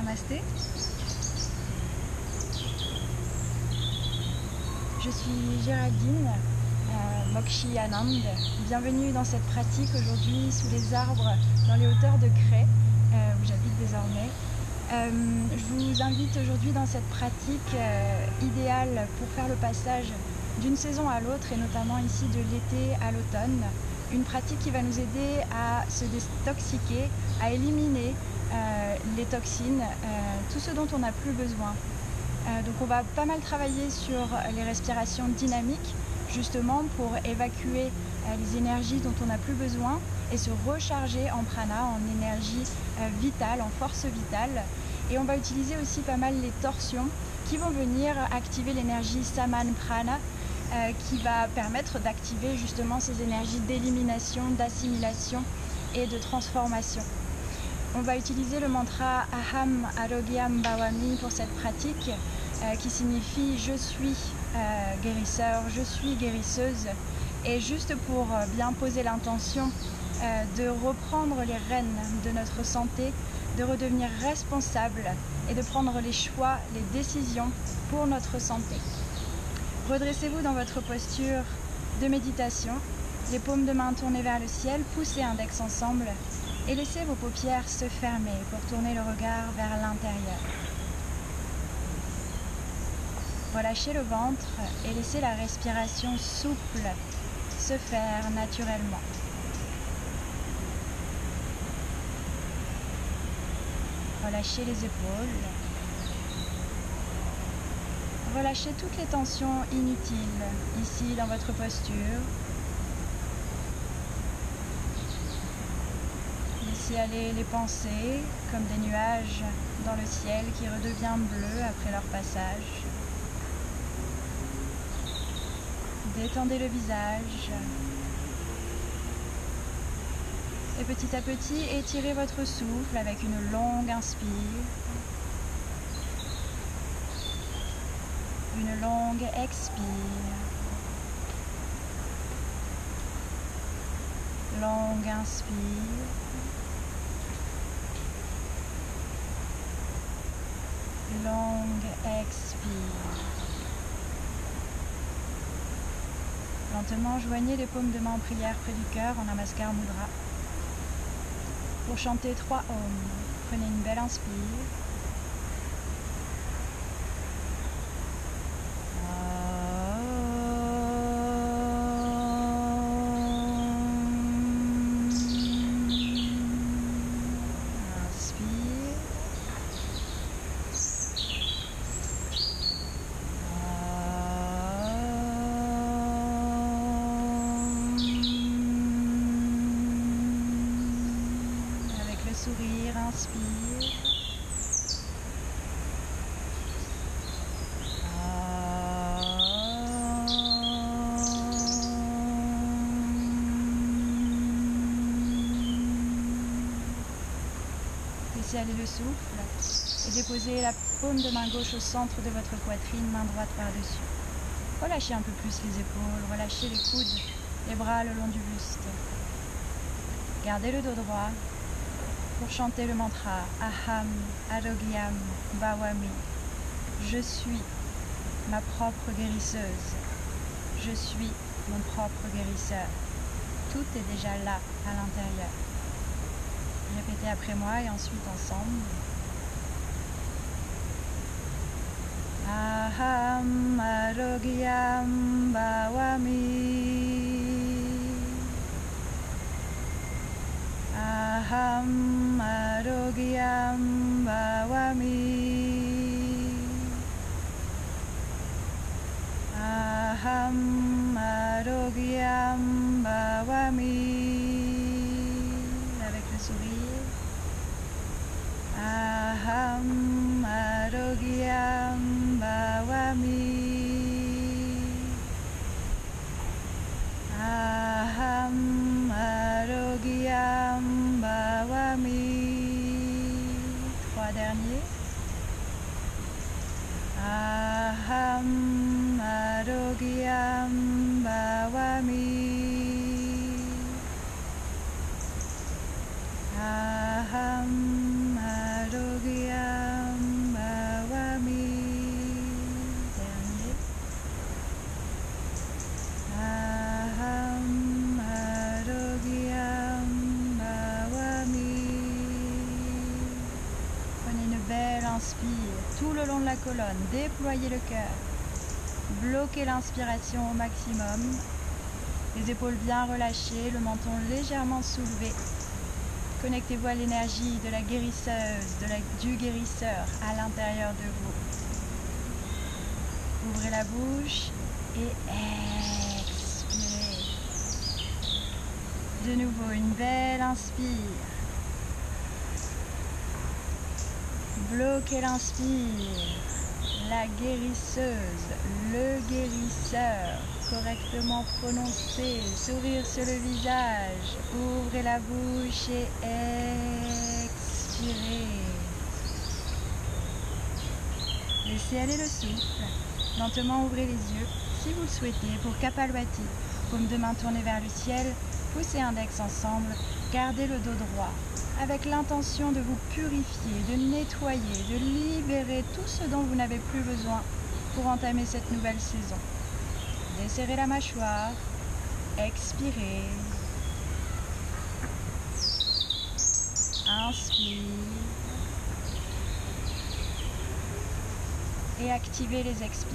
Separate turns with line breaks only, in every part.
Namasté. Je suis Géraldine Mokshi Anand. Bienvenue dans cette pratique aujourd'hui sous les arbres dans les hauteurs de Cray, où j'habite désormais. Je vous invite aujourd'hui dans cette pratique idéale pour faire le passage d'une saison à l'autre et notamment ici de l'été à l'automne. Une pratique qui va nous aider à se détoxiquer, à éliminer les toxines, tout ce dont on n'a plus besoin. Donc on va pas mal travailler sur les respirations dynamiques, justement pour évacuer les énergies dont on n'a plus besoin et se recharger en prana, en énergie vitale, en force vitale. Et on va utiliser aussi pas mal les torsions qui vont venir activer l'énergie Saman Prana, qui va permettre d'activer justement ces énergies d'élimination, d'assimilation et de transformation. On va utiliser le mantra Aham Arogyam Bhavami pour cette pratique qui signifie je suis guérisseur, je suis guérisseuse, et juste pour bien poser l'intention de reprendre les rênes de notre santé, de redevenir responsable et de prendre les choix, les décisions pour notre santé. Redressez-vous dans votre posture de méditation, les paumes de main tournées vers le ciel, poussez index ensemble et laissez vos paupières se fermer pour tourner le regard vers l'intérieur. Relâchez le ventre et laissez la respiration souple se faire naturellement. Relâchez les épaules. Relâchez toutes les tensions inutiles ici dans votre posture. Laissez aller les pensées comme des nuages dans le ciel qui redevient bleu après leur passage. Détendez le visage. Et petit à petit, étirez votre souffle avec une longue inspire. Une longue expire. Longue inspire. Longue expire. Lentement, joignez les paumes de main en prière près du cœur en Namaskar Mudra. Pour chanter 3 Om, prenez une belle inspire. Sourire, inspire. Laissez aller le souffle et déposez la paume de main gauche au centre de votre poitrine, main droite par-dessus. Relâchez un peu plus les épaules, relâchez les coudes, les bras le long du buste. Gardez le dos droit. Pour chanter le mantra Aham Arogyam Bhavami, je suis ma propre guérisseuse, je suis mon propre guérisseur. Tout est déjà là à l'intérieur. Répétez après moi et ensuite ensemble. Aham Arogyam Bhavami. Aham Arogyam Bhavami. Aham Arogyam Bhavami. Avec le sourire. Aham Arogyam Bhavami. Aham Arogyam Bhavami. 3 derniers. Aham Arogyam Bhavami. Expire tout le long de la colonne. Déployez le cœur. Bloquez l'inspiration au maximum. Les épaules bien relâchées, le menton légèrement soulevé. Connectez-vous à l'énergie de la guérisseuse, du guérisseur à l'intérieur de vous. Ouvrez la bouche et expirez. De nouveau, une belle inspire. Bloquez l'inspire. La guérisseuse, le guérisseur, correctement prononcé, sourire sur le visage. Ouvrez la bouche et expirez. Laissez aller le souffle. Lentement ouvrez les yeux, si vous le souhaitez, pour Kapalbhati. Paume de main tournée vers le ciel, poussez index ensemble, gardez le dos droit. Avec l'intention de vous purifier, de nettoyer, de libérer tout ce dont vous n'avez plus besoin pour entamer cette nouvelle saison. Desserrez la mâchoire, expirez, inspire et activez les expires.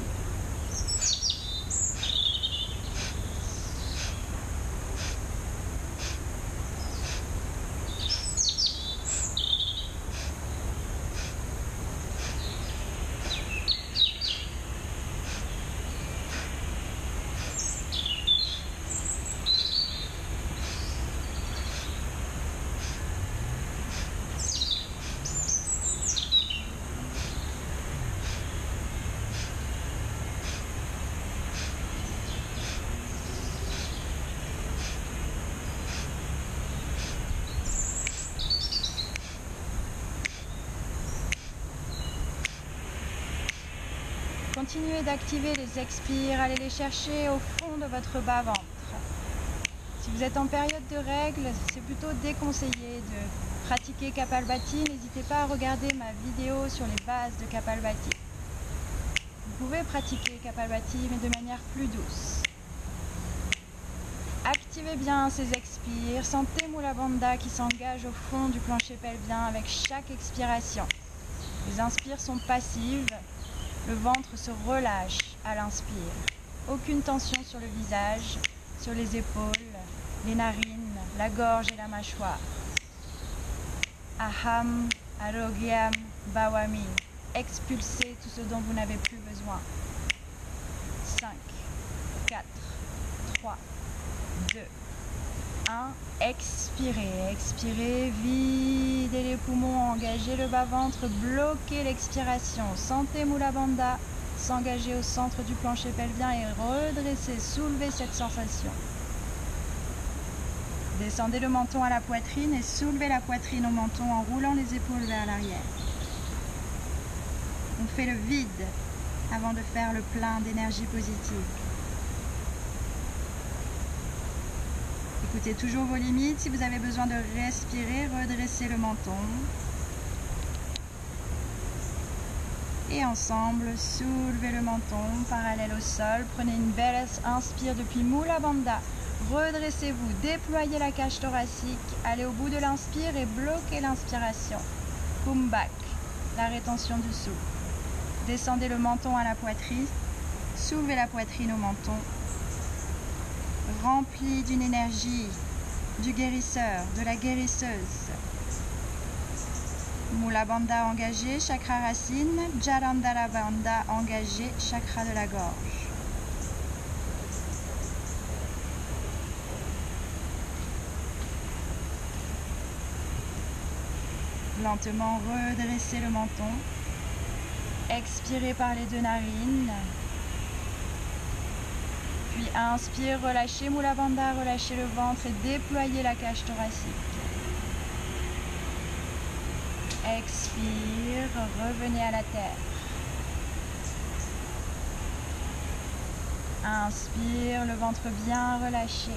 Continuez d'activer les expires, allez les chercher au fond de votre bas-ventre. Si vous êtes en période de règles, c'est plutôt déconseillé de pratiquer Kapalbhati. N'hésitez pas à regarder ma vidéo sur les bases de Kapalbhati. Vous pouvez pratiquer Kapalbhati, mais de manière plus douce. Activez bien ces expires, sentez Mula Bandha qui s'engage au fond du plancher pelvien avec chaque expiration. Les inspires sont passives. Le ventre se relâche à l'inspire. Aucune tension sur le visage, sur les épaules, les narines, la gorge et la mâchoire. Aham, Arogyam, Bhavami. Expulsez tout ce dont vous n'avez plus besoin. 5, 4, 3, 2, 1. Expirez, expirez, videz les poumons, engagez le bas-ventre, bloquez l'expiration. Sentez Mula Bandha s'engager au centre du plancher pelvien et redressez, soulevez cette sensation. Descendez le menton à la poitrine et soulevez la poitrine au menton en roulant les épaules vers l'arrière. On fait le vide avant de faire le plein d'énergie positive. Écoutez toujours vos limites. Si vous avez besoin de respirer, redressez le menton. Et ensemble, soulevez le menton parallèle au sol. Prenez une belle inspire depuis Mula Bandha. Redressez-vous, déployez la cage thoracique. Allez au bout de l'inspire et bloquez l'inspiration. Kumbhak, la rétention du souffle. Descendez le menton à la poitrine. Soulevez la poitrine au menton. Rempli d'une énergie du guérisseur, de la guérisseuse. Mula Bandha engagé, chakra racine, Jalandhara Bandha engagé, chakra de la gorge. Lentement redressez le menton. Expirez par les deux narines. Puis inspire, relâchez Mula Bandha, relâchez le ventre et déployez la cage thoracique. Expire, revenez à la terre. Inspire, le ventre bien relâché.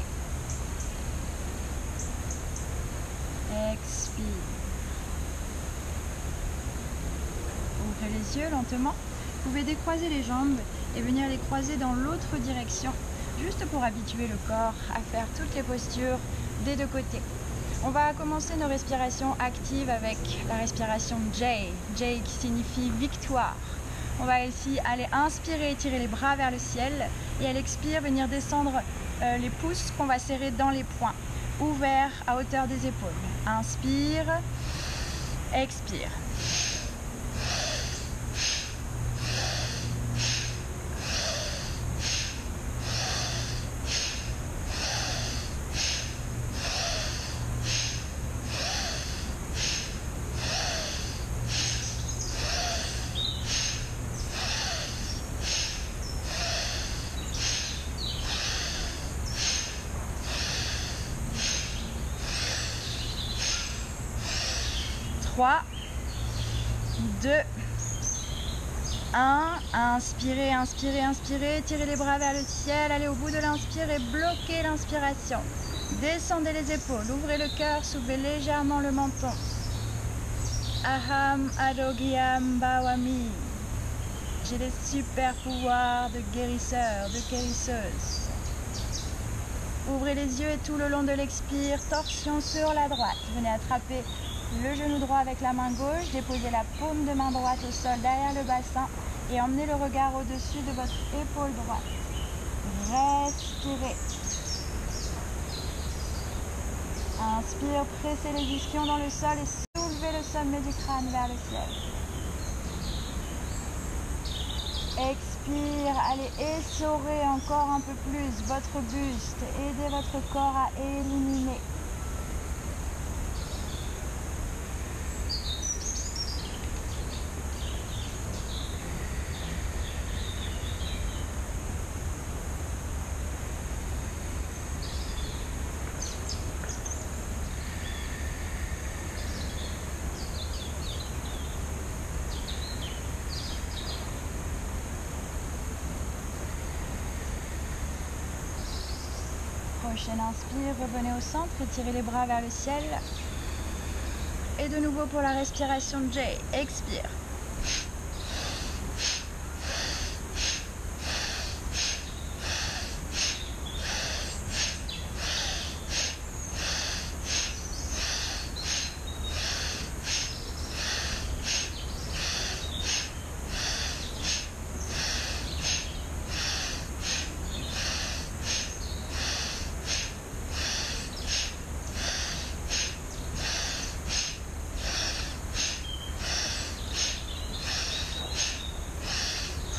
Expire. Ouvrez les yeux lentement. Vous pouvez décroiser les jambes et venir les croiser dans l'autre direction, juste pour habituer le corps à faire toutes les postures des deux côtés. On va commencer nos respirations actives avec la respiration J. J qui signifie victoire. On va ici aller inspirer, tirer les bras vers le ciel et à l'expire venir descendre les pouces qu'on va serrer dans les poings, ouverts à hauteur des épaules. Inspire, expire. Trois, 2, 1. Inspirez, inspirez, inspirez. Tirez les bras vers le ciel. Allez au bout de l'inspire et bloquez l'inspiration. Descendez les épaules. Ouvrez le cœur. Soulevez légèrement le menton. Aham Adogyam Bhawami. J'ai des super pouvoirs de guérisseur, de guérisseuse. Ouvrez les yeux et tout le long de l'expire, torsion sur la droite. Venez attraper le genou droit avec la main gauche, déposez la paume de main droite au sol derrière le bassin et emmenez le regard au-dessus de votre épaule droite. Respirez. Inspire, pressez les ischions dans le sol et soulevez le sommet du crâne vers le ciel. Expire, allez essorer encore un peu plus votre buste, aidez votre corps à éliminer. Prochaine inspire, revenez au centre, étirez les bras vers le ciel. Et de nouveau pour la respiration J, expire.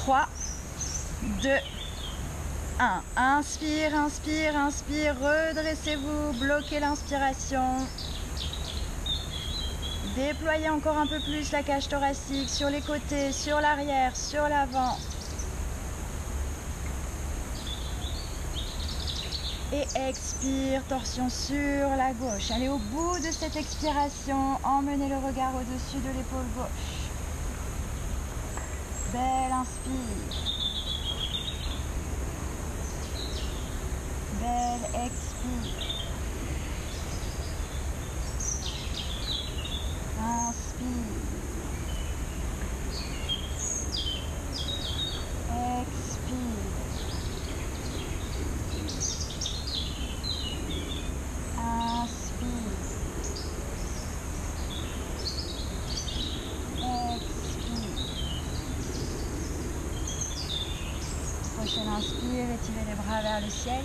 Trois, 2, 1. Inspire, inspire, inspire. Redressez-vous, bloquez l'inspiration. Déployez encore un peu plus la cage thoracique sur les côtés, sur l'arrière, sur l'avant. Et expire, torsion sur la gauche. Allez au bout de cette expiration, emmenez le regard au-dessus de l'épaule gauche. Belle inspire. Belle expire. Inspire. Expire. Inspire. Prochaine inspire, étirez les bras vers le ciel.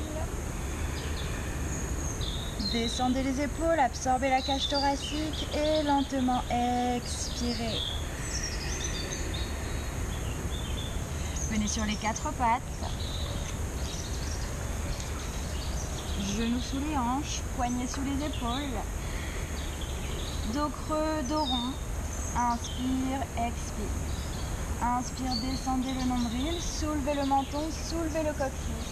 Descendez les épaules, absorbez la cage thoracique et lentement expirez. Venez sur les quatre pattes. Genoux sous les hanches, poignets sous les épaules. Dos creux, dos rond. Inspire, expire. Inspire, descendez le nombril, soulevez le menton, soulevez le coccyx.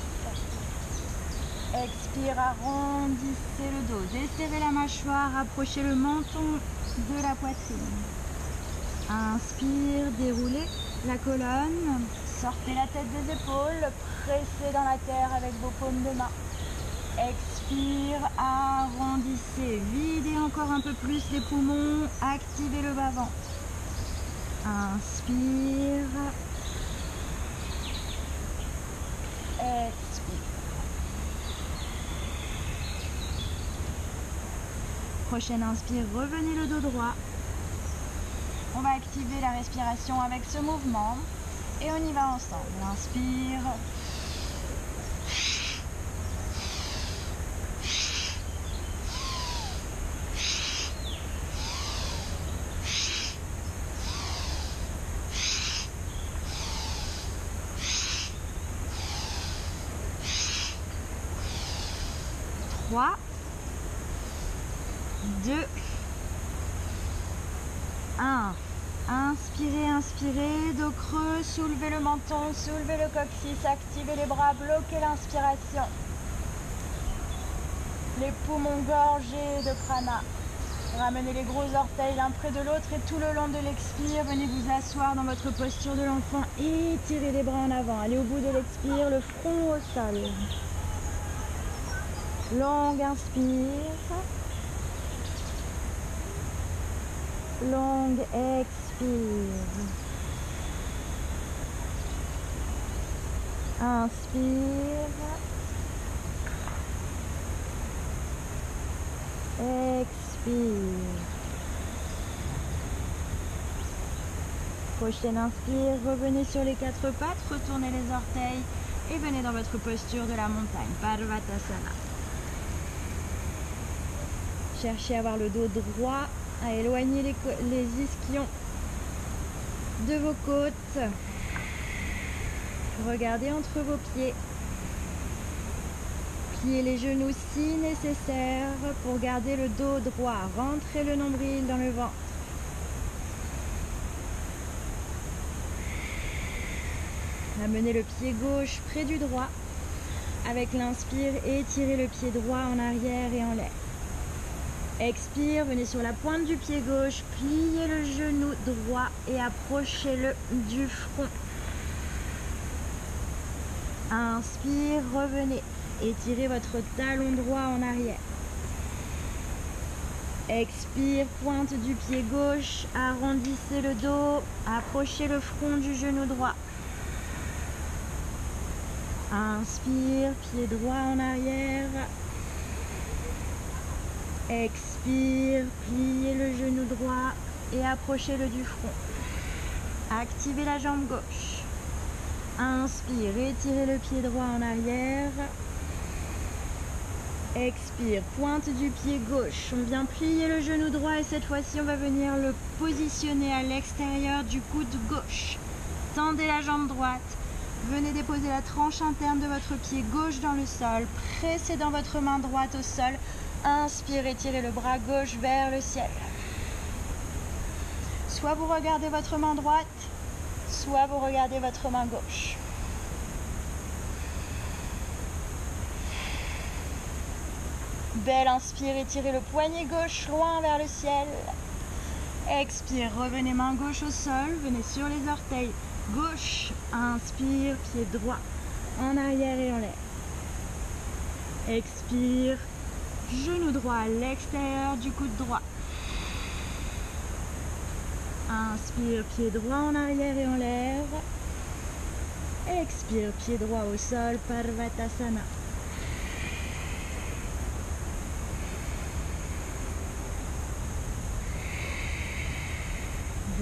Expire, arrondissez le dos, desserrez la mâchoire, rapprochez le menton de la poitrine. Inspire, déroulez la colonne, sortez la tête des épaules, pressez dans la terre avec vos paumes de main. Expire, arrondissez, videz encore un peu plus les poumons, activez le bas-ventre. Inspire, expire. Prochaine inspire, revenez le dos droit. On va activer la respiration avec ce mouvement et on y va ensemble. Inspire. Trois, 2, 1. Inspirez, inspirez, dos creux, soulevez le menton, soulevez le coccyx, activez les bras, bloquez l'inspiration. Les poumons gorgés de prana. Ramenez les gros orteils l'un près de l'autre et tout le long de l'expire, venez vous asseoir dans votre posture de l'enfant et tirez les bras en avant. Allez au bout de l'expire, le front au sol. Longue inspire. Longue expire. Inspire. Expire. Prochaine inspire, revenez sur les quatre pattes, retournez les orteils et venez dans votre posture de la montagne, Parvatasana. Cherchez à avoir le dos droit, à éloigner les ischions de vos côtes. Regardez entre vos pieds. Pliez les genoux si nécessaire pour garder le dos droit. Rentrez le nombril dans le ventre. Amenez le pied gauche près du droit. Avec l'inspire, étirez le pied droit en arrière et en l'air. Expire, venez sur la pointe du pied gauche, pliez le genou droit et approchez-le du front. Inspire, revenez. Étirez votre talon droit en arrière. Expire, pointe du pied gauche, arrondissez le dos, approchez le front du genou droit. Inspire, pied droit en arrière. Expire, pliez le genou droit et approchez-le du front. Activez la jambe gauche. Inspire, étirez le pied droit en arrière. Expire, pointe du pied gauche. On vient plier le genou droit et cette fois-ci, on va venir le positionner à l'extérieur du coude gauche. Tendez la jambe droite. Venez déposer la tranche interne de votre pied gauche dans le sol. Pressez dans votre main droite au sol. Inspirez, tirez le bras gauche vers le ciel. Soit vous regardez votre main droite, soit vous regardez votre main gauche. Belle inspire, étirez le poignet gauche loin vers le ciel. Expire, revenez main gauche au sol, venez sur les orteils. Gauche, inspire, pied droit, en arrière et en l'air. Expire, genou droit à l'extérieur du coude droit. Inspire, pied droit en arrière et en l'air. Expire, pied droit au sol, Parvatasana.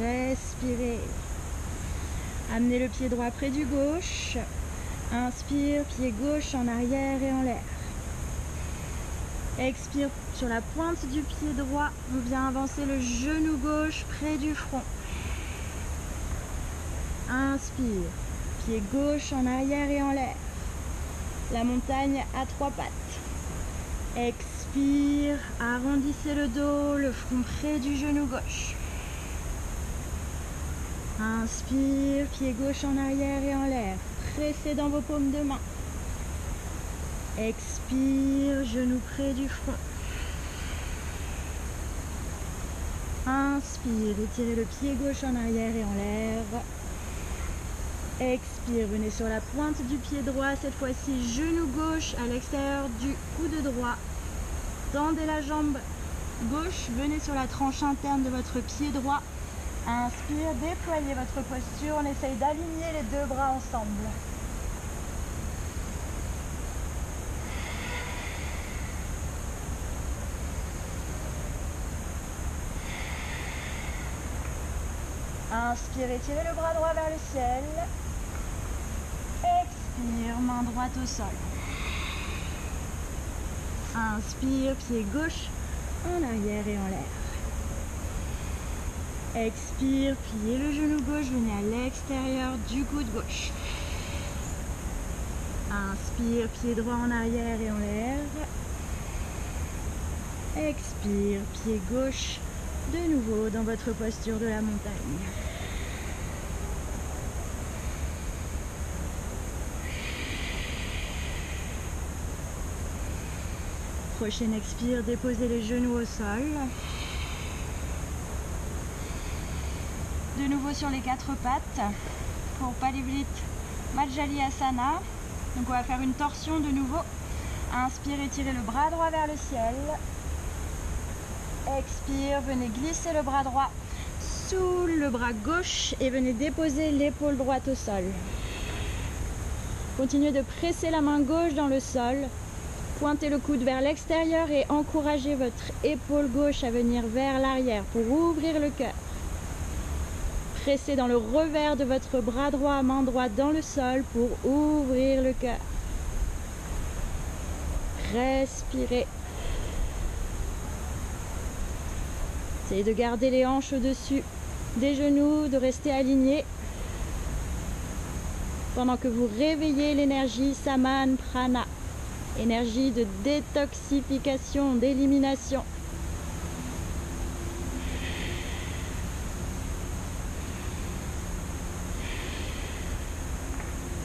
Respirez. Amenez le pied droit près du gauche. Inspire, pied gauche en arrière et en l'air. Expire sur la pointe du pied droit. On vient avancer le genou gauche près du front. Inspire, pied gauche en arrière et en l'air. La montagne à trois pattes. Expire, arrondissez le dos, le front près du genou gauche. Inspire, pied gauche en arrière et en l'air. Pressez dans vos paumes de main. Expire, genou près du front. Inspire, étirez le pied gauche en arrière et en l'air. Expire, venez sur la pointe du pied droit. Cette fois-ci, genou gauche à l'extérieur du coude droit. Tendez la jambe gauche, venez sur la tranche interne de votre pied droit. Inspire, déployez votre posture. On essaye d'aligner les deux bras ensemble. Inspire, étirez le bras droit vers le ciel. Expire, main droite au sol. Inspire, pied gauche en arrière et en l'air. Expire, pliez le genou gauche, venez à l'extérieur du coude gauche. Inspire, pied droit en arrière et en l'air. Expire, pied gauche, de nouveau dans votre posture de la montagne. Prochaine expire, déposez les genoux au sol. De nouveau sur les quatre pattes pour Palivrit Majjalyasana. Donc on va faire une torsion de nouveau. Inspire, étirez le bras droit vers le ciel. Expire, venez glisser le bras droit sous le bras gauche et venez déposer l'épaule droite au sol. Continuez de presser la main gauche dans le sol. Pointez le coude vers l'extérieur et encouragez votre épaule gauche à venir vers l'arrière pour ouvrir le cœur. Pressez dans le revers de votre bras droit, main droite dans le sol pour ouvrir le cœur. Respirez. Essayez de garder les hanches au-dessus des genoux, de rester aligné pendant que vous réveillez l'énergie Saman Prana, énergie de détoxification, d'élimination.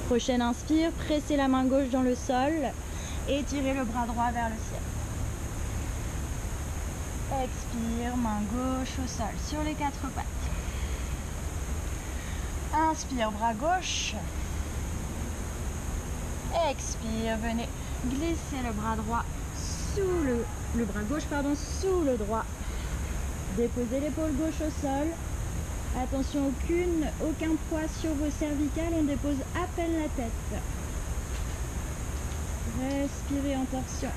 Prochaine inspire, pressez la main gauche dans le sol et tirez le bras droit vers le ciel. Expire, main gauche au sol, sur les quatre pattes. Inspire, bras gauche. Expire, venez glisser le bras droit sous le bras gauche, sous le droit. Déposez l'épaule gauche au sol. Attention, aucun poids sur vos cervicales, on dépose à peine la tête. Respirez en torsion.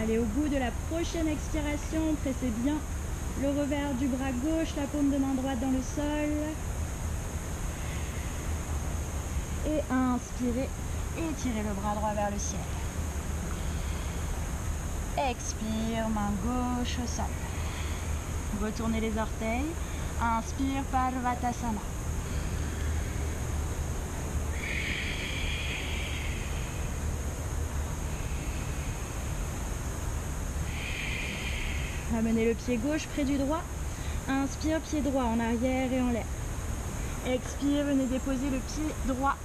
Allez, au bout de la prochaine expiration, pressez bien le revers du bras gauche, la paume de main droite dans le sol. Et inspirez, étirez le bras droit vers le ciel. Expire, main gauche au sol. Retournez les orteils. Inspire, Parvatasana. Ramenez le pied gauche près du droit. Inspire, pied droit en arrière et en l'air. Expire, venez déposer le pied droit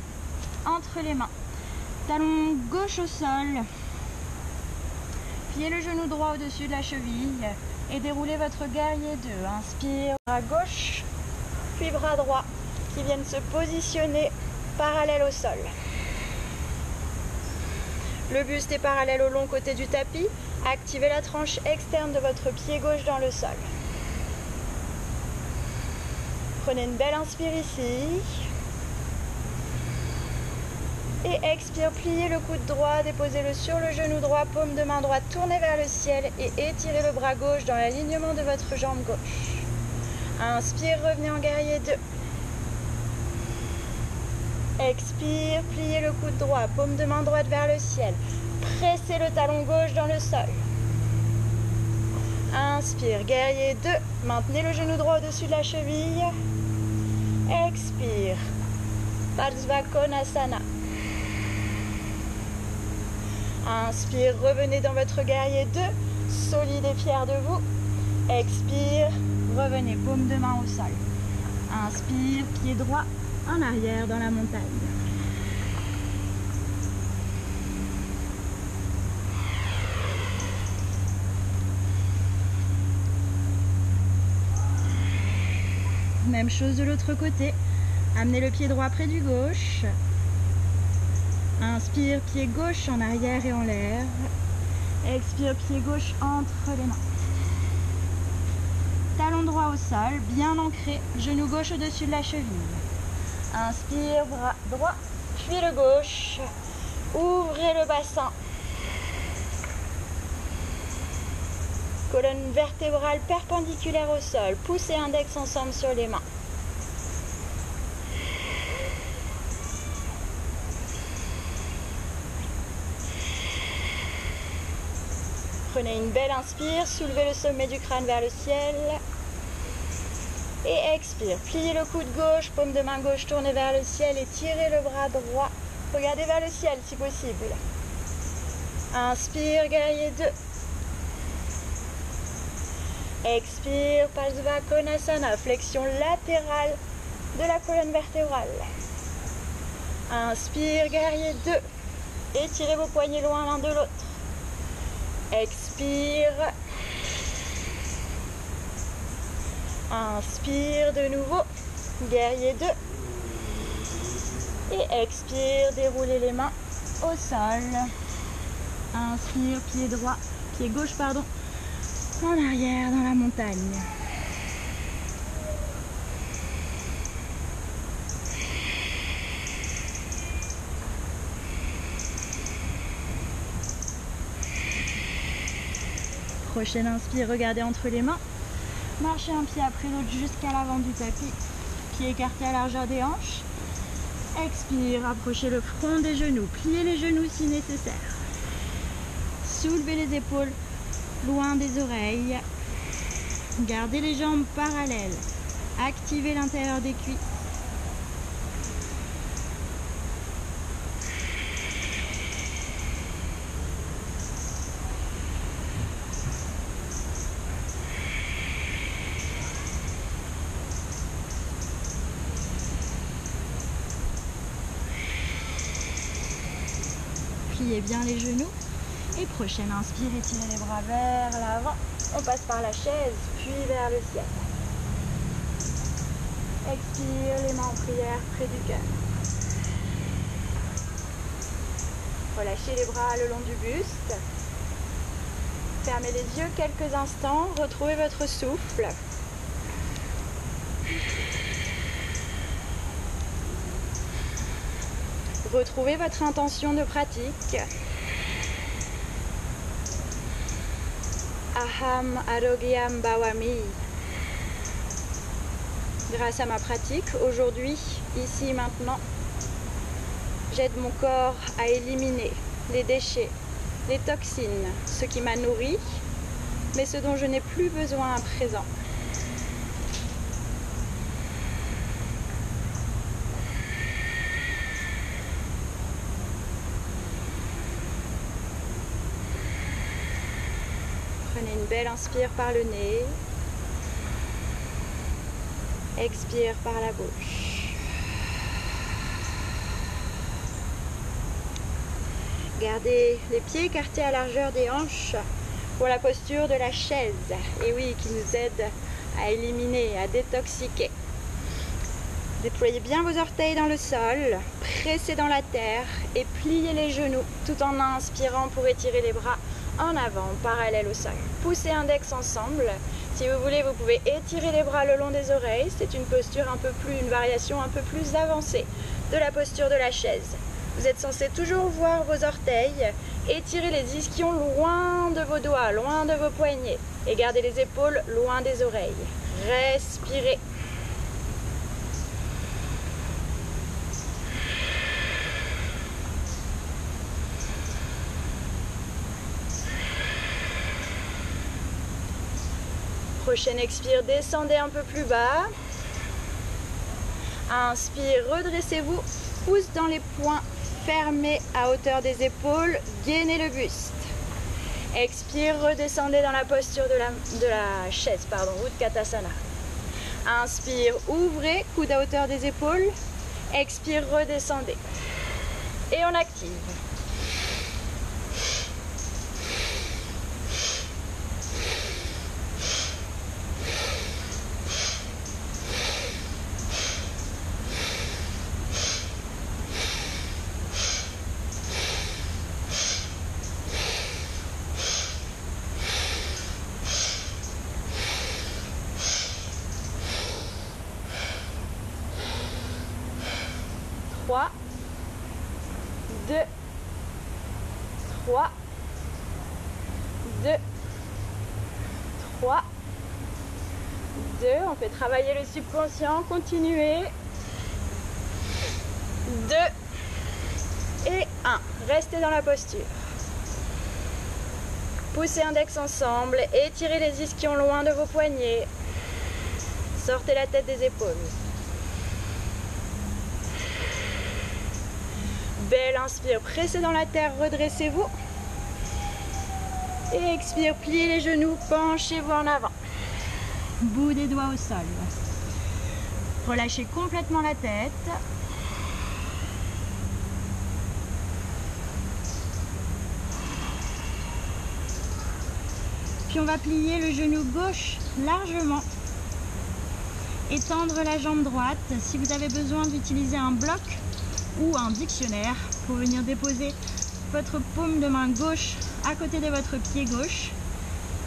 entre les mains. Talon gauche au sol. Pliez le genou droit au-dessus de la cheville et déroulez votre guerrier 2. Inspire, bras gauche, puis bras droit qui viennent se positionner parallèle au sol. Le buste est parallèle au long côté du tapis. Activez la tranche externe de votre pied gauche dans le sol. Prenez une belle inspire ici. Et expire, pliez le coude droit, déposez-le sur le genou droit, paume de main droite, tournez vers le ciel et étirez le bras gauche dans l'alignement de votre jambe gauche. Inspire, revenez en guerrier 2. Expire, pliez le coude droit, paume de main droite vers le ciel. Pressez le talon gauche dans le sol. Inspire, guerrier 2. Maintenez le genou droit au-dessus de la cheville. Expire. Parsvakonasana. Inspire, revenez dans votre guerrier 2. Solide et fier de vous. Expire, revenez, paume de main au sol. Inspire, pied droit en arrière dans la montagne. Même chose de l'autre côté. Amenez le pied droit près du gauche. Inspire, pied gauche en arrière et en l'air. Expire, pied gauche entre les mains. talon droit au sol, bien ancré, genou gauche au-dessus de la cheville. Inspire, bras droit, puis le gauche. Ouvrez le bassin. Colonne vertébrale perpendiculaire au sol. Pouce et index ensemble sur les mains. Prenez une belle inspire, soulevez le sommet du crâne vers le ciel. Et expire, pliez le coude gauche, paume de main gauche tournée vers le ciel et tirez le bras droit. Regardez vers le ciel si possible. Inspire, guerrier 2. Expire, Parsva Konasana, flexion latérale de la colonne vertébrale. Inspire, guerrier 2. Étirez vos poignets loin l'un de l'autre. Expire. Inspire de nouveau, guerrier 2. Et expire, déroulez les mains au sol. Inspire, pied gauche, en arrière dans la montagne. Prochaine inspire, regardez entre les mains. Marchez un pied après l'autre jusqu'à l'avant du tapis. Pied écarté à largeur des hanches. Expire, approchez le front des genoux. Pliez les genoux si nécessaire. Soulevez les épaules loin des oreilles. Gardez les jambes parallèles. Activez l'intérieur des cuisses. Pliez bien les genoux. Et prochaine inspire, étirez les bras vers l'avant. On passe par la chaise, puis vers le ciel. Expire, les mains en prière près du cœur. Relâchez les bras le long du buste. Fermez les yeux quelques instants. Retrouvez votre souffle. Retrouvez votre intention de pratique. Aham Arogyam Bhavami. Grâce à ma pratique, aujourd'hui, ici, maintenant, j'aide mon corps à éliminer les déchets, les toxines, ce qui m'a nourri, mais ce dont je n'ai plus besoin à présent. Prenez une belle inspire par le nez. Expire par la bouche. Gardez les pieds écartés à largeur des hanches pour la posture de la chaise. Et oui, qui nous aide à éliminer, à détoxiquer. Déployez bien vos orteils dans le sol, pressez dans la terre et pliez les genoux tout en inspirant pour étirer les bras en avant, parallèle au sol. Pouce et index ensemble. Si vous voulez, vous pouvez étirer les bras le long des oreilles. C'est une posture une variation un peu plus avancée de la posture de la chaise. Vous êtes censé toujours voir vos orteils, étirer les ischions loin de vos doigts, loin de vos poignets et gardez les épaules loin des oreilles. Respirez. Prochaine expire, descendez un peu plus bas. Inspire, redressez-vous, pouce dans les poings, fermez à hauteur des épaules, gainez le buste. Expire, redescendez dans la posture de la chaise, Utkatasana. Inspire, ouvrez, coude à hauteur des épaules. Expire, redescendez. Et on active. 3, 2, 3, 2, 3, 2. On fait travailler le subconscient. Continuez. 2 et 1. Restez dans la posture. Poussez index ensemble. Étirez les ischions loin de vos poignets. Sortez la tête des épaules. Belle inspire. Pressez dans la terre. Redressez-vous. Et expire. Pliez les genoux. Penchez-vous en avant. Bout des doigts au sol. Relâchez complètement la tête. Puis on va plier le genou gauche largement. Étendre la jambe droite. Si vous avez besoin d'utiliser un bloc ou un dictionnaire pour venir déposer votre paume de main gauche à côté de votre pied gauche,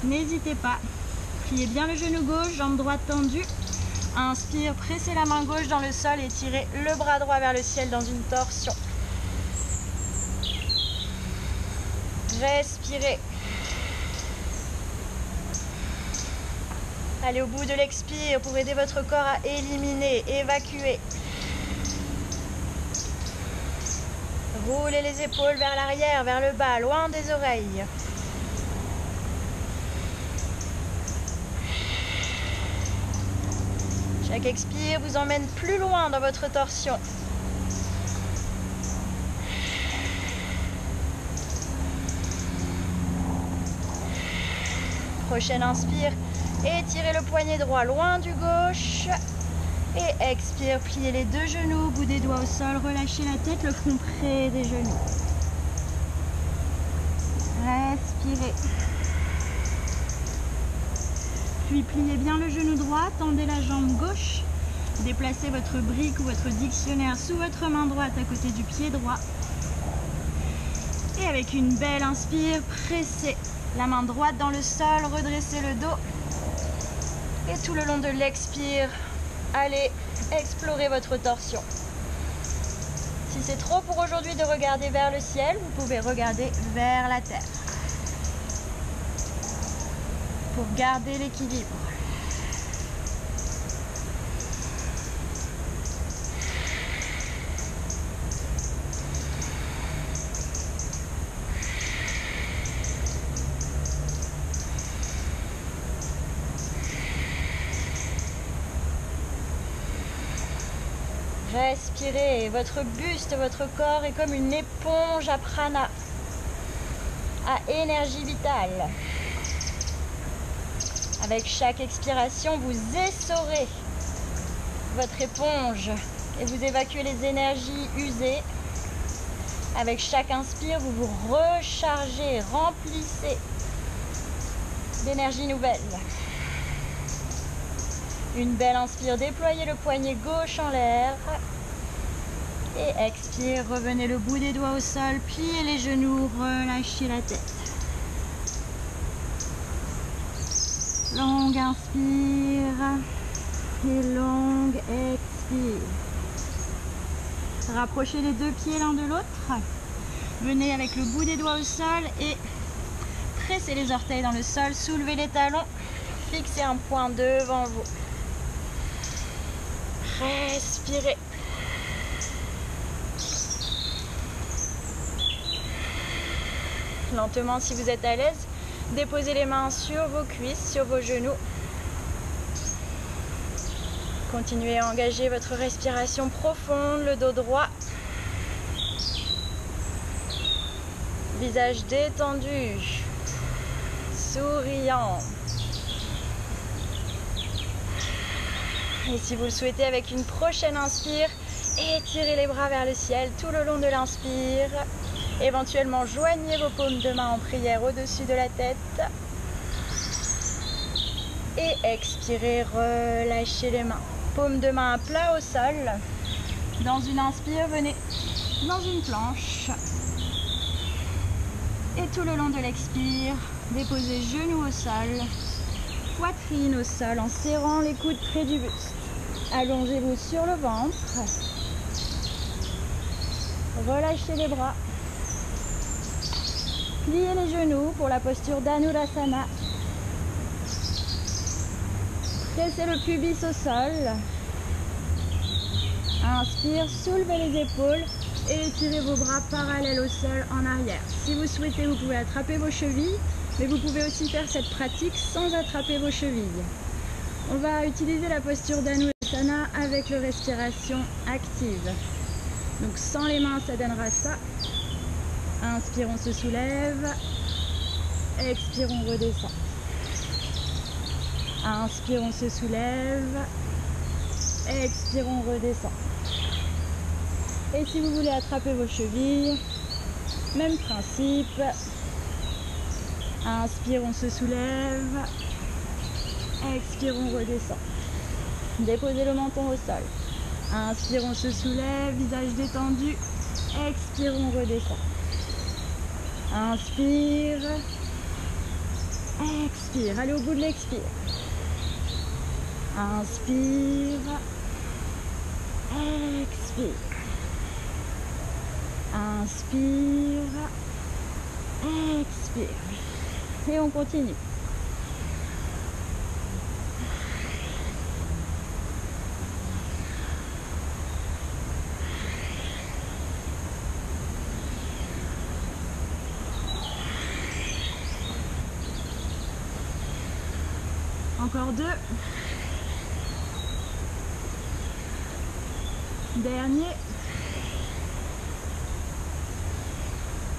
n'hésitez pas. Pliez bien le genou gauche, jambe droite tendue. Inspire, pressez la main gauche dans le sol et tirez le bras droit vers le ciel dans une torsion. Respirez. Allez au bout de l'expire pour aider votre corps à éliminer, évacuer. Roulez les épaules vers l'arrière, vers le bas, loin des oreilles. Chaque expire vous emmène plus loin dans votre torsion. Prochaine inspire, étirez le poignet droit loin du gauche. Et expire, pliez les deux genoux, bout des doigts au sol, relâchez la tête, le front près des genoux. Respirez. Puis pliez bien le genou droit, tendez la jambe gauche. Déplacez votre brique ou votre dictionnaire sous votre main droite à côté du pied droit. Et avec une belle inspire, pressez la main droite dans le sol, redressez le dos. Et tout le long de l'expire, allez explorer votre torsion. Si c'est trop pour aujourd'hui de regarder vers le ciel, vous pouvez regarder vers la terre. Pour garder l'équilibre. Respirez, votre buste, votre corps est comme une éponge à prana, à énergie vitale. Avec chaque expiration, vous essorez votre éponge et vous évacuez les énergies usées. Avec chaque inspire, vous vous rechargez, remplissez d'énergie nouvelle. Une belle inspire, déployez le poignet gauche en l'air. Et expire, revenez le bout des doigts au sol, pliez les genoux, relâchez la tête. Longue inspire et longue expire. Rapprochez les deux pieds l'un de l'autre. Venez avec le bout des doigts au sol et pressez les orteils dans le sol, soulevez les talons, fixez un point devant vous. Respirez. Lentement, si vous êtes à l'aise, déposez les mains sur vos cuisses, sur vos genoux. Continuez à engager votre respiration profonde, le dos droit. Visage détendu, souriant. Et si vous le souhaitez, avec une prochaine inspire, étirez les bras vers le ciel tout le long de l'inspire. Éventuellement, joignez vos paumes de main en prière au-dessus de la tête. Et expirez, relâchez les mains. Paumes de main à plat au sol. Dans une inspire, venez dans une planche. Et tout le long de l'expire, déposez genoux au sol, poitrine au sol en serrant les coudes près du buste. Allongez-vous sur le ventre. Relâchez les bras. Pliez les genoux pour la posture d'Anurasana. Pressez le pubis au sol. Inspire, soulevez les épaules et étirez vos bras parallèles au sol en arrière. Si vous souhaitez, vous pouvez attraper vos chevilles, mais vous pouvez aussi faire cette pratique sans attraper vos chevilles. On va utiliser la posture d'Anurasana avec le respiration active. Donc sans les mains, ça donnera ça. Inspire, on se soulève. Expire, on redescend. Inspire, on se soulève. Expire, on redescend. Et si vous voulez attraper vos chevilles, même principe. Inspire, on se soulève. Expire, on redescend. Déposez le menton au sol. Inspire, on se soulève, visage détendu. Expire, on redescend. Inspire. Expire. Allez au bout de l'expire. Inspire. Expire. Inspire. Expire. Et on continue. Encore 2. Dernier.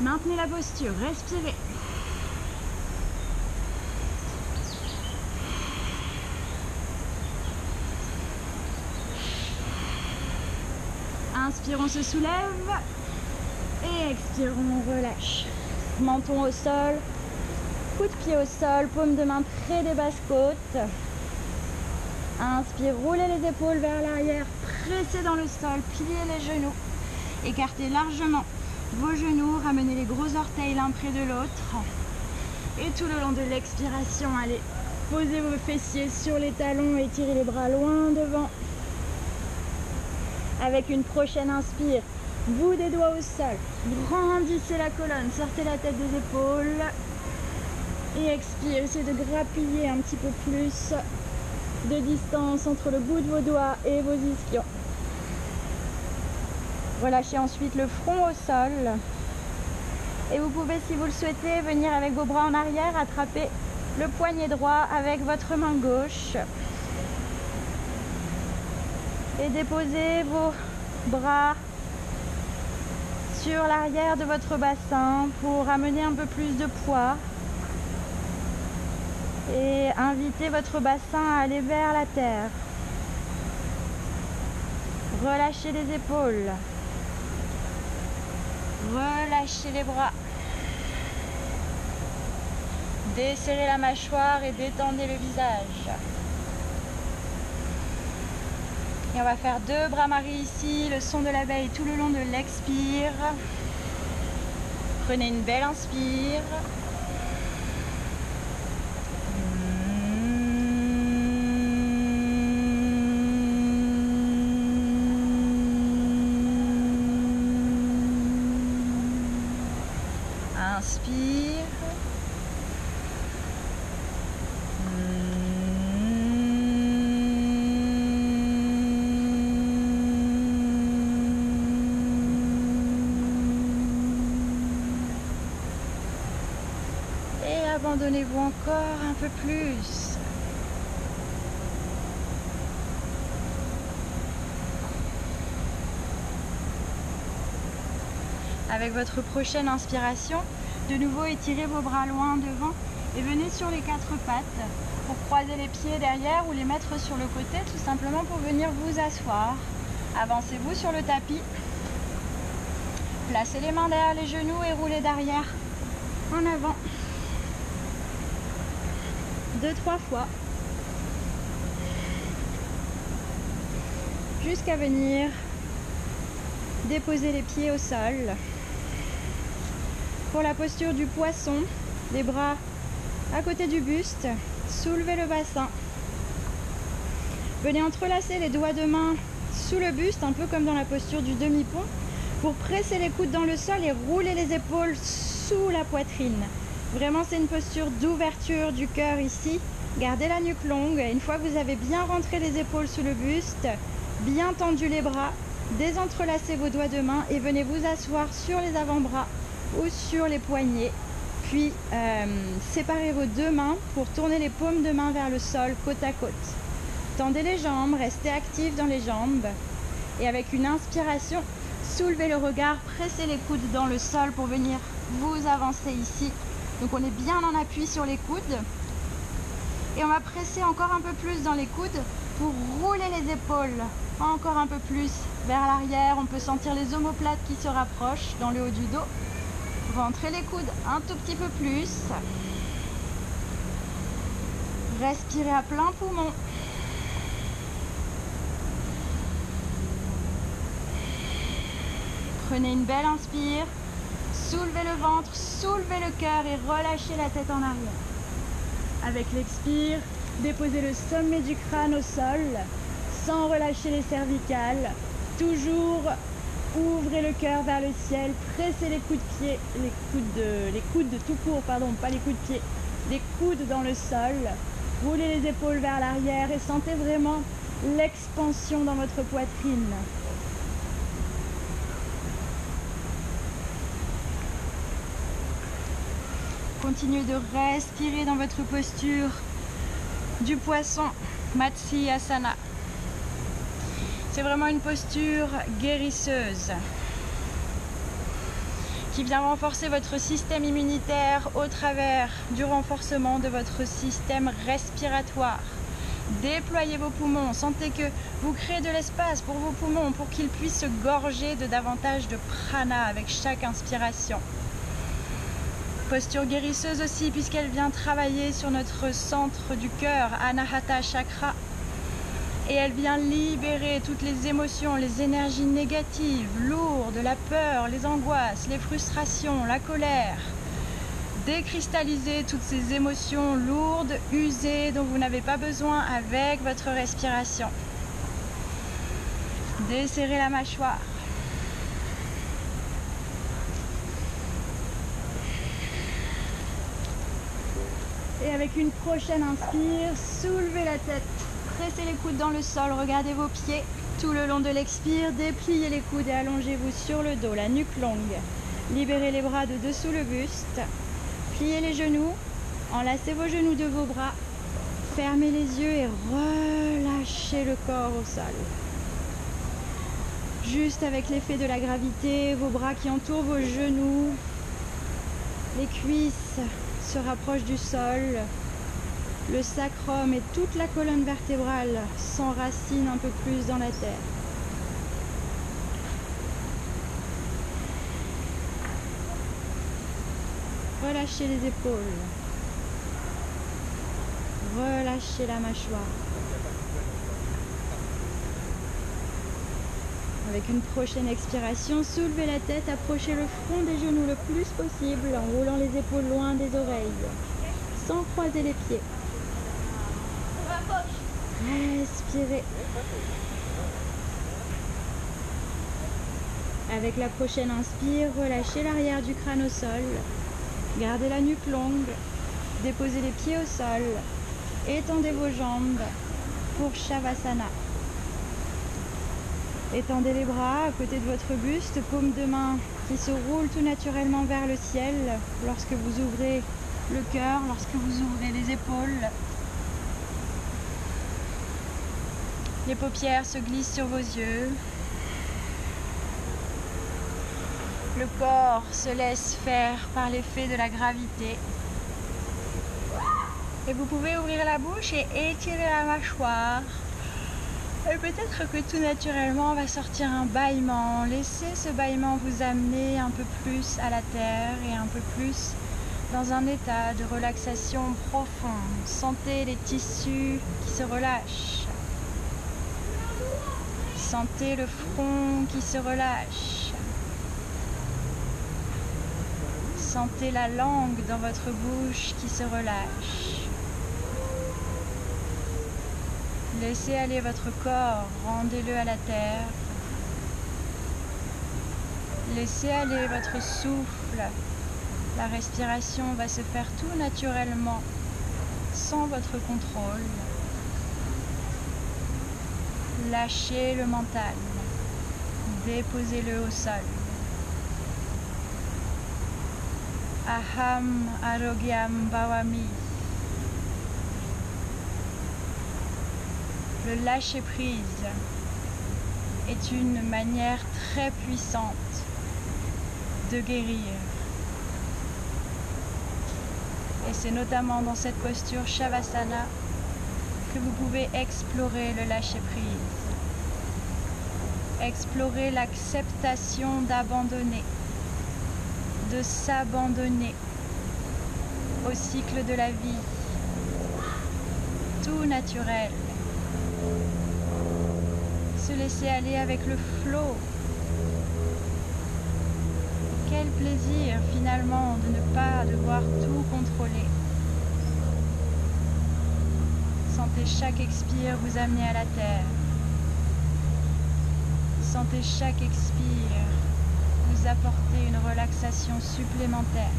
Maintenez la posture, respirez. Inspire, on se soulève. Et expire, on relâche. Menton au sol. Coup de pied au sol, paume de main près des basses côtes. Inspire, roulez les épaules vers l'arrière, pressez dans le sol, pliez les genoux. Écartez largement vos genoux, ramenez les gros orteils l'un près de l'autre. Et tout le long de l'expiration, allez, posez vos fessiers sur les talons, étirez les bras loin devant. Avec une prochaine inspire, bout des doigts au sol, grandissez la colonne, sortez la tête des épaules. Et expire, essayez de grappiller un petit peu plus de distance entre le bout de vos doigts et vos ischions. Relâchez ensuite le front au sol. Et vous pouvez, si vous le souhaitez, venir avec vos bras en arrière, attraper le poignet droit avec votre main gauche. Et déposez vos bras sur l'arrière de votre bassin pour amener un peu plus de poids. Et invitez votre bassin à aller vers la terre. Relâchez les épaules. Relâchez les bras. Desserrez la mâchoire et détendez le visage. Et on va faire 2 bras maris ici, le son de l'abeille tout le long de l'expire. Prenez une belle inspire. Inspire. Et abandonnez-vous encore un peu plus. Avec votre prochaine inspiration, de nouveau étirez vos bras loin devant et venez sur les 4 pattes pour croiser les pieds derrière ou les mettre sur le côté, tout simplement pour venir vous asseoir. Avancez-vous sur le tapis. Placez les mains derrière les genoux et roulez d'arrière en avant. 2-3 fois. Jusqu'à venir déposer les pieds au sol. Pour la posture du poisson, les bras à côté du buste, soulevez le bassin. Venez entrelacer les doigts de main sous le buste, un peu comme dans la posture du demi-pont. pour presser les coudes dans le sol et rouler les épaules sous la poitrine. Vraiment, c'est une posture d'ouverture du cœur ici. Gardez la nuque longue. Et une fois que vous avez bien rentré les épaules sous le buste, bien tendu les bras, désentrelacez vos doigts de main et venez vous asseoir sur les avant-bras ou sur les poignets. Puis séparez vos deux mains pour tourner les paumes de main vers le sol, côte à côte. Tendez les jambes, restez actifs dans les jambes. Et avec une inspiration, soulevez le regard, pressez les coudes dans le sol pour venir vous avancer ici. Donc on est bien en appui sur les coudes. Et on va presser encore un peu plus dans les coudes pour rouler les épaules encore un peu plus vers l'arrière. On peut sentir les omoplates qui se rapprochent dans le haut du dos. Rentrez les coudes un tout petit peu plus. Respirez à plein poumon. Prenez une belle inspire. Soulevez le ventre, soulevez le cœur et relâchez la tête en arrière. Avec l'expire, déposez le sommet du crâne au sol sans relâcher les cervicales. Toujours ouvrez le cœur vers le ciel, pressez les coudes de pied, les coudes tout court, pardon, pas les coudes de pied, les coudes dans le sol. Roulez les épaules vers l'arrière et sentez vraiment l'expansion dans votre poitrine. Continuez de respirer dans votre posture du poisson, Matsyasana. C'est vraiment une posture guérisseuse qui vient renforcer votre système immunitaire au travers du renforcement de votre système respiratoire. Déployez vos poumons, sentez que vous créez de l'espace pour vos poumons pour qu'ils puissent se gorger de davantage de prana avec chaque inspiration. Posture guérisseuse aussi puisqu'elle vient travailler sur notre centre du cœur, Anahata Chakra. Et elle vient libérer toutes les émotions, les énergies négatives, lourdes, la peur, les angoisses, les frustrations, la colère. Décristalliser toutes ces émotions lourdes, usées, dont vous n'avez pas besoin avec votre respiration. Desserrez la mâchoire. Et avec une prochaine inspire, soulevez la tête, pressez les coudes dans le sol, regardez vos pieds tout le long de l'expire, dépliez les coudes et allongez-vous sur le dos, la nuque longue. Libérez les bras de dessous le buste, pliez les genoux, enlacez vos genoux de vos bras, fermez les yeux et relâchez le corps au sol. Juste avec l'effet de la gravité, vos bras qui entourent vos genoux, les cuisses se rapproche du sol, le sacrum et toute la colonne vertébrale s'enracinent un peu plus dans la terre. Relâchez les épaules, relâchez la mâchoire. Avec une prochaine expiration, soulevez la tête, approchez le front des genoux le plus possible en roulant les épaules loin des oreilles, sans croiser les pieds. Respirez. Avec la prochaine inspire, relâchez l'arrière du crâne au sol, gardez la nuque longue, déposez les pieds au sol, étendez vos jambes pour Shavasana. Étendez les bras à côté de votre buste, paume de main qui se roule tout naturellement vers le ciel lorsque vous ouvrez le cœur, lorsque vous ouvrez les épaules. Les paupières se glissent sur vos yeux. Le corps se laisse faire par l'effet de la gravité. Et vous pouvez ouvrir la bouche et étirer la mâchoire. Et peut-être que tout naturellement va sortir un bâillement. Laissez ce bâillement vous amener un peu plus à la terre et un peu plus dans un état de relaxation profonde. Sentez les tissus qui se relâchent. Sentez le front qui se relâche. Sentez la langue dans votre bouche qui se relâche. Laissez aller votre corps, rendez-le à la terre. Laissez aller votre souffle. La respiration va se faire tout naturellement, sans votre contrôle. Lâchez le mental. Déposez-le au sol. Aham arogyam bhavami. Le lâcher-prise est une manière très puissante de guérir. Et c'est notamment dans cette posture Shavasana que vous pouvez explorer le lâcher-prise. Explorer l'acceptation d'abandonner, de s'abandonner au cycle de la vie, tout naturel. Se laisser aller avec le flot. Quel plaisir finalement de ne pas devoir tout contrôler. Sentez chaque expire vous amener à la terre. Sentez chaque expire vous apporter une relaxation supplémentaire.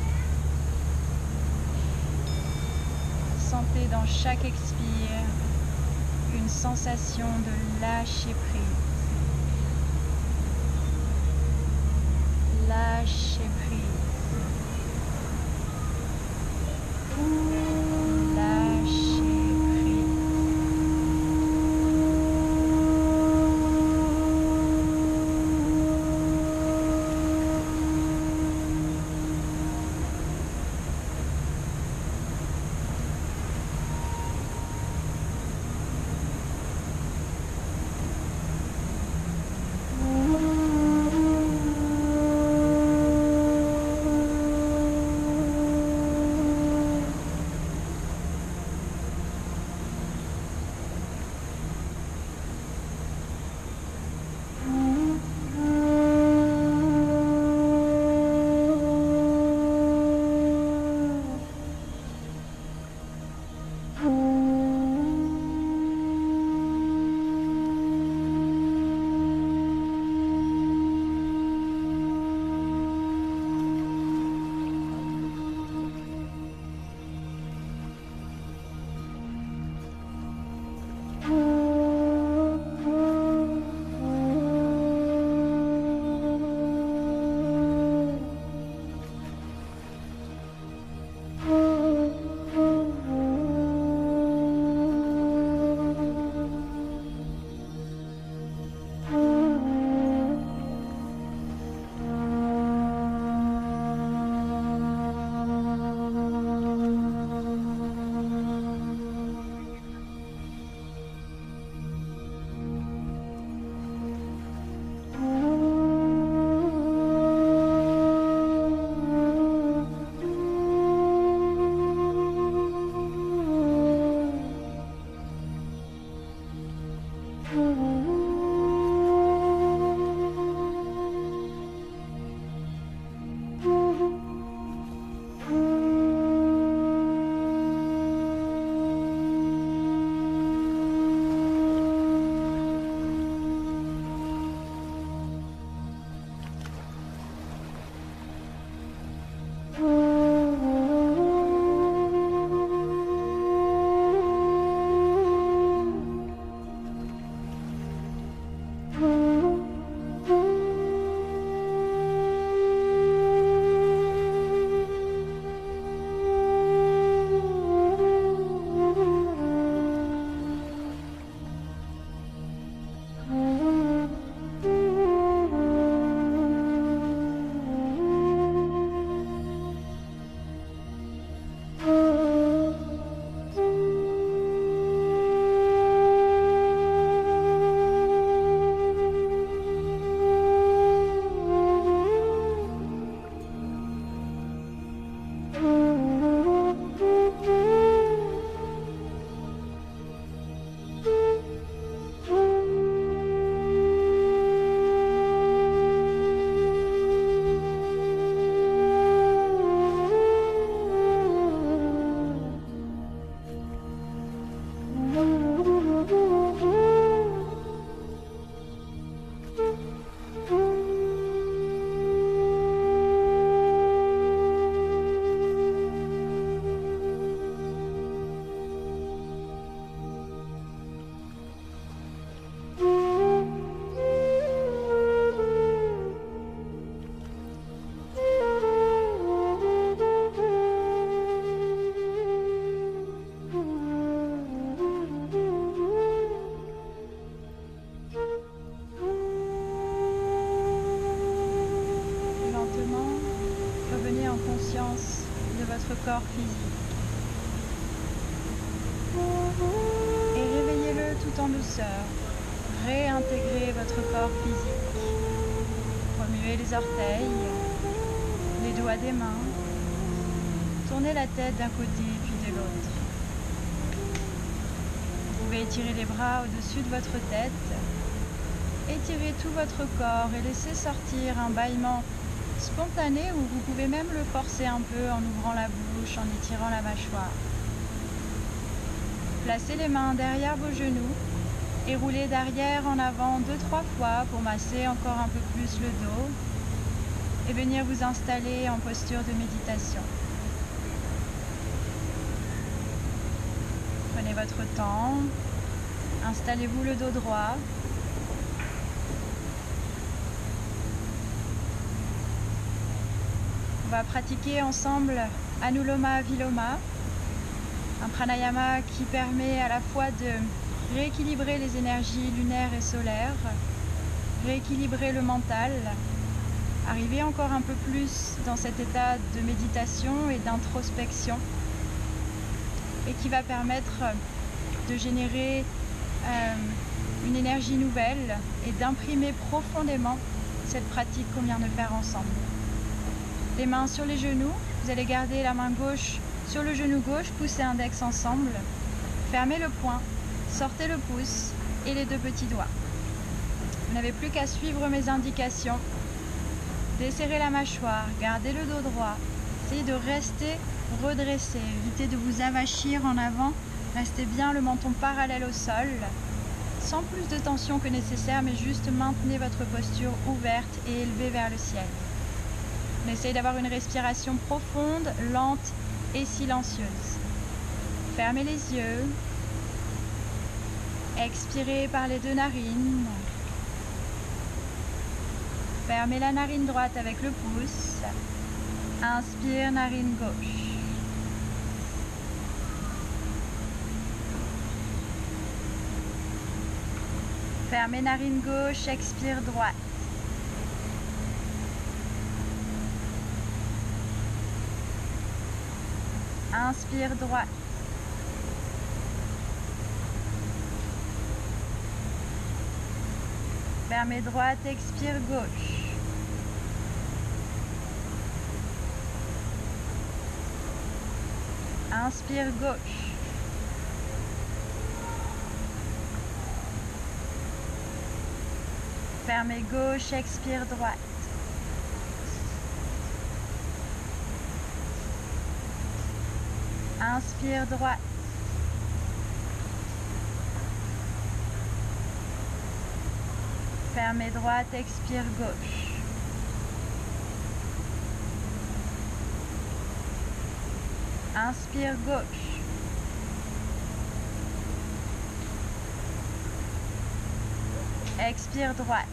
Sentez dans chaque expire une sensation de lâcher prise. Lâcher prise. Lâcher prise. votre corps physique. Et réveillez-le tout en douceur. Réintégrez votre corps physique. Remuez les orteils, les doigts des mains. Tournez la tête d'un côté puis de l'autre. Vous pouvez étirer les bras au-dessus de votre tête. Étirez tout votre corps et laissez sortir un bâillement spontané, ou vous pouvez même le forcer un peu en ouvrant la bouche, en étirant la mâchoire. Placez les mains derrière vos genoux et roulez d'arrière en avant 2-3 fois pour masser encore un peu plus le dos et venir vous installer en posture de méditation. Prenez votre temps, installez-vous le dos droit. On va pratiquer ensemble Anuloma Viloma, un pranayama qui permet à la fois de rééquilibrer les énergies lunaires et solaires, rééquilibrer le mental, arriver encore un peu plus dans cet état de méditation et d'introspection, et qui va permettre de générer une énergie nouvelle et d'imprimer profondément cette pratique qu'on vient de faire ensemble. Les mains sur les genoux, vous allez garder la main gauche sur le genou gauche, poussez l'index ensemble, fermez le poing, sortez le pouce et les deux petits doigts. Vous n'avez plus qu'à suivre mes indications. Desserrez la mâchoire, gardez le dos droit, essayez de rester redressé, évitez de vous avachir en avant, restez bien le menton parallèle au sol, sans plus de tension que nécessaire, mais juste maintenez votre posture ouverte et élevée vers le ciel. On essaye d'avoir une respiration profonde, lente et silencieuse. Fermez les yeux. Expirez par les deux narines. Fermez la narine droite avec le pouce. Inspire, narine gauche. Fermez narine gauche, expire droite. Inspire droite. Fermez droite, expire gauche. Inspire gauche. Fermez gauche, expire droite. Inspire droite. Fermez droite, expire gauche. Inspire gauche. Expire droite.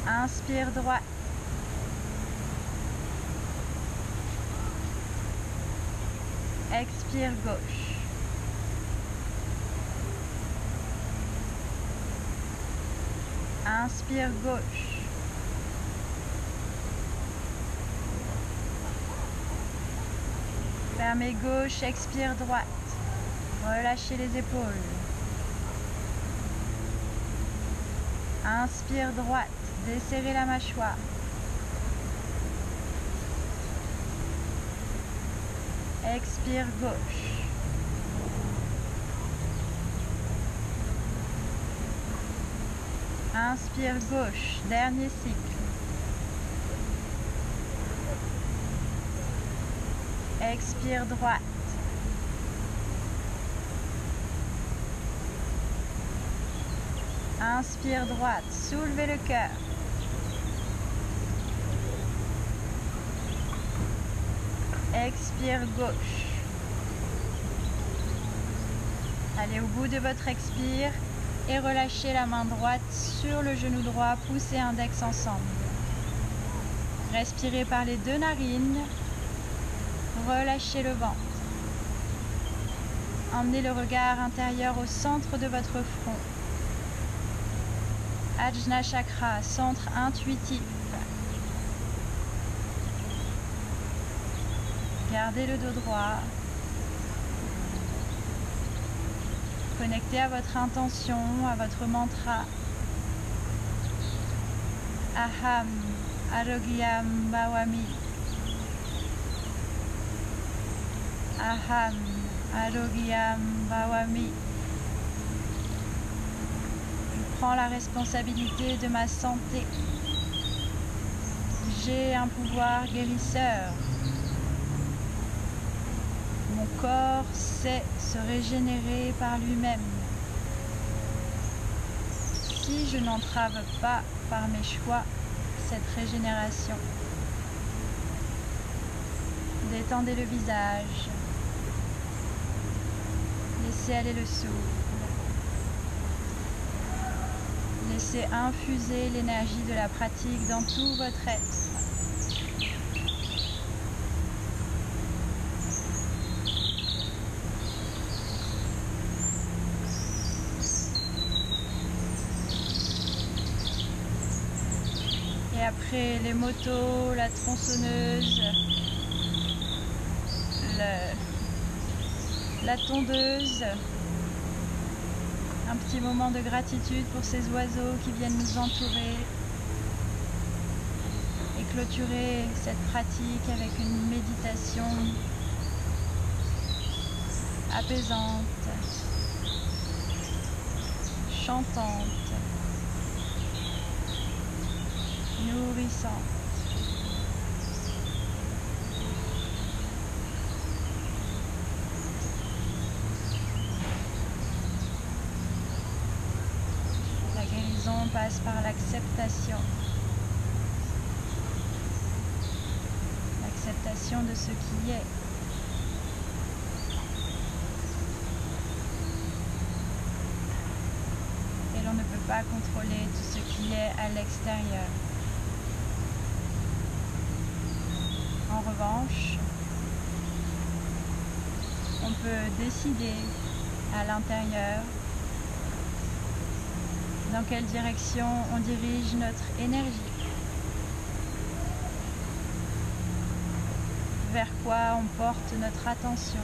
Inspire droite. Expire gauche. Inspire gauche. Fermez gauche, expire droite. Relâchez les épaules. Inspire droite, desserrez la mâchoire. Expire gauche. Inspire gauche, dernier cycle. Expire droite. Inspire droite, soulevez le cœur. Expire gauche. Allez au bout de votre expire et relâchez la main droite sur le genou droit, poussez index ensemble. Respirez par les deux narines, relâchez le ventre. Emmenez le regard intérieur au centre de votre front. Ajna Chakra, centre intuitif. Gardez le dos droit. Connectez à votre intention, à votre mantra. Aham Arogyam Bhavami. Aham Arogyam Bhavami. Je prends la responsabilité de ma santé. J'ai un pouvoir guérisseur. Mon corps sait se régénérer par lui-même. Si je n'entrave pas par mes choix cette régénération, détendez le visage. Laissez aller le souffle. Laissez infuser l'énergie de la pratique dans tout votre être. Et après les motos, la tronçonneuse, la tondeuse, un petit moment de gratitude pour ces oiseaux qui viennent nous entourer et clôturer cette pratique avec une méditation apaisante, chantante, nourrissante. La guérison passe par l'acceptation. L'acceptation de ce qui est. Et l'on ne peut pas contrôler tout ce qui est à l'extérieur. En revanche, on peut décider à l'intérieur dans quelle direction on dirige notre énergie, vers quoi on porte notre attention.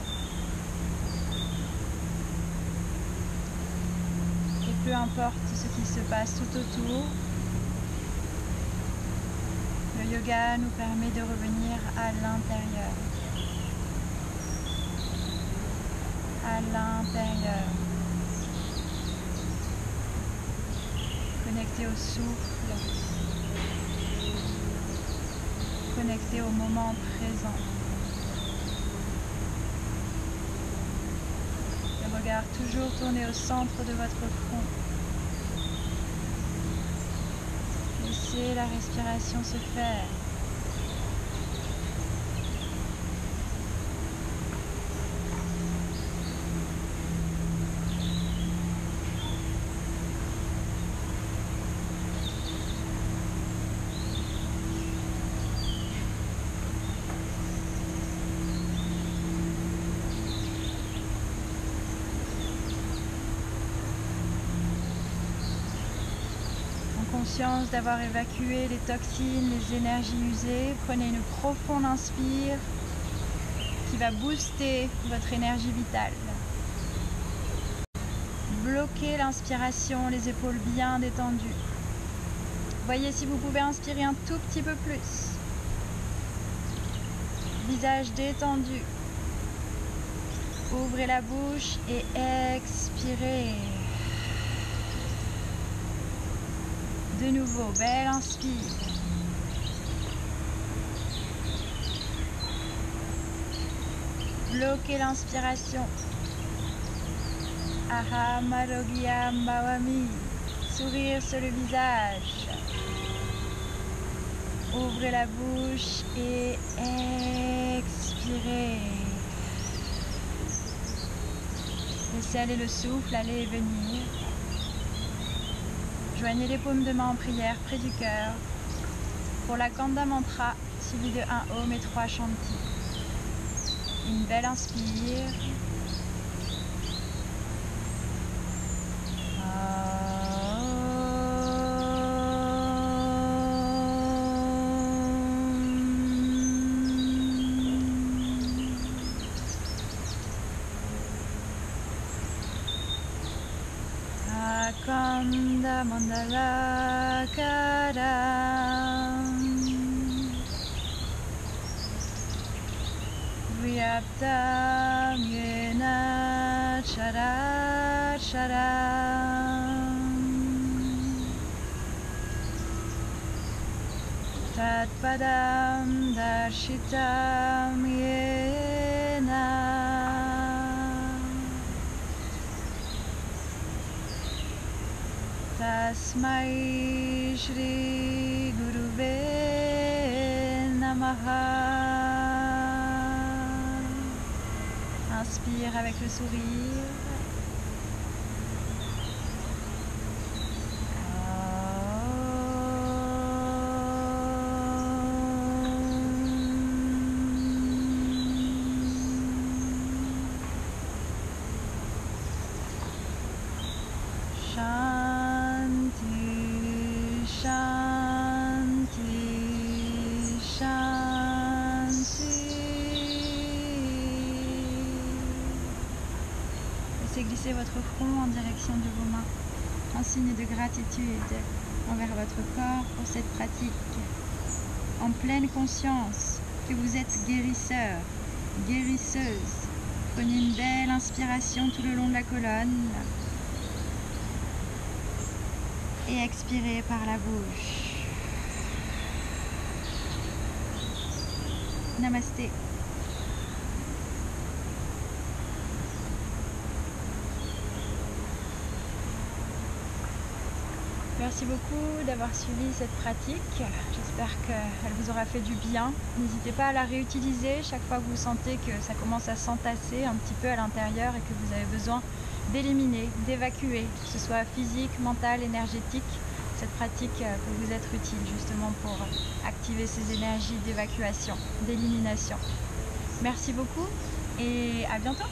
Et peu importe ce qui se passe tout autour, le yoga nous permet de revenir à l'intérieur. À l'intérieur. Connecté au souffle. Connecté au moment présent. Le regard toujours tourné au centre de votre front. Laissez la respiration se faire. Conscience d'avoir évacué les toxines, les énergies usées, prenez une profonde inspire qui va booster votre énergie vitale. Bloquez l'inspiration, les épaules bien détendues. Voyez si vous pouvez inspirer un tout petit peu plus. Visage détendu. Ouvrez la bouche et expirez. De nouveau, belle inspire. Bloquez l'inspiration. Aham Arogyam Bhavami. Sourire sur le visage. Ouvrez la bouche et expirez. Laissez aller le souffle, aller et venir. Joignez les paumes de main en prière près du cœur pour la Ganda Mantra suivi de 1 Om et 3 Shanti. Une belle inspire. Padam Mandalakaram Vyaptam Yena Characharam Tat Padam Darshitam Yena Tasmai Shri Guruve Namaha. Inspire avec le sourire. Shanti, Shanti, Shanti. Laissez glisser votre front en direction de vos mains, en signe de gratitude envers votre corps pour cette pratique, en pleine conscience que vous êtes guérisseur, guérisseuse. Prenez une belle inspiration tout le long de la colonne. Et expirez par la bouche. Namasté. Merci beaucoup d'avoir suivi cette pratique. J'espère qu'elle vous aura fait du bien. N'hésitez pas à la réutiliser chaque fois que vous sentez que ça commence à s'entasser un petit peu à l'intérieur et que vous avez besoin d'éliminer, d'évacuer, que ce soit physique, mental, énergétique. Cette pratique peut vous être utile justement pour activer ces énergies d'évacuation, d'élimination. Merci beaucoup et à bientôt.